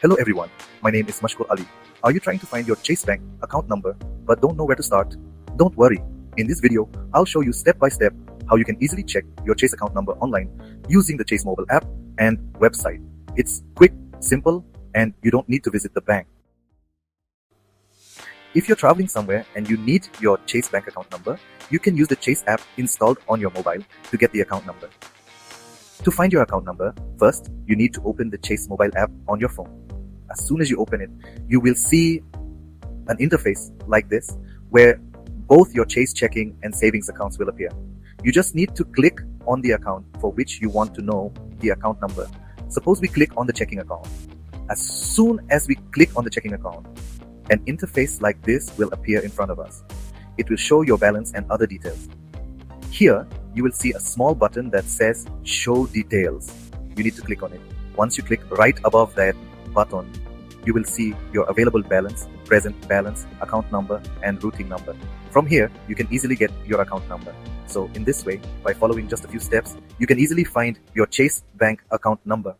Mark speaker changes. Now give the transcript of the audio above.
Speaker 1: Hello everyone, my name is Mashkur Ali. Are you trying to find your Chase Bank account number but don't know where to start? Don't worry. In this video, I'll show you step by step how you can easily check your Chase account number online using the Chase mobile app and website. It's quick, simple, and you don't need to visit the bank. If you're traveling somewhere and you need your Chase Bank account number, you can use the Chase app installed on your mobile to get the account number. To find your account number, first you need to open the Chase mobile app on your phone. As soon as you open it, you will see an interface like this where both your Chase checking and savings accounts will appear. You just need to click on the account for which you want to know the account number. Suppose we click on the checking account. As soon as we click on the checking account, an interface like this will appear in front of us. It will show your balance and other details. Here, you will see a small button that says Show Details. You need to click on it. Once you click right above that button, you will see your available balance, present balance, account number, and routing number. From here, you can easily get your account number. So in this way, by following just a few steps, you can easily find your Chase Bank account number.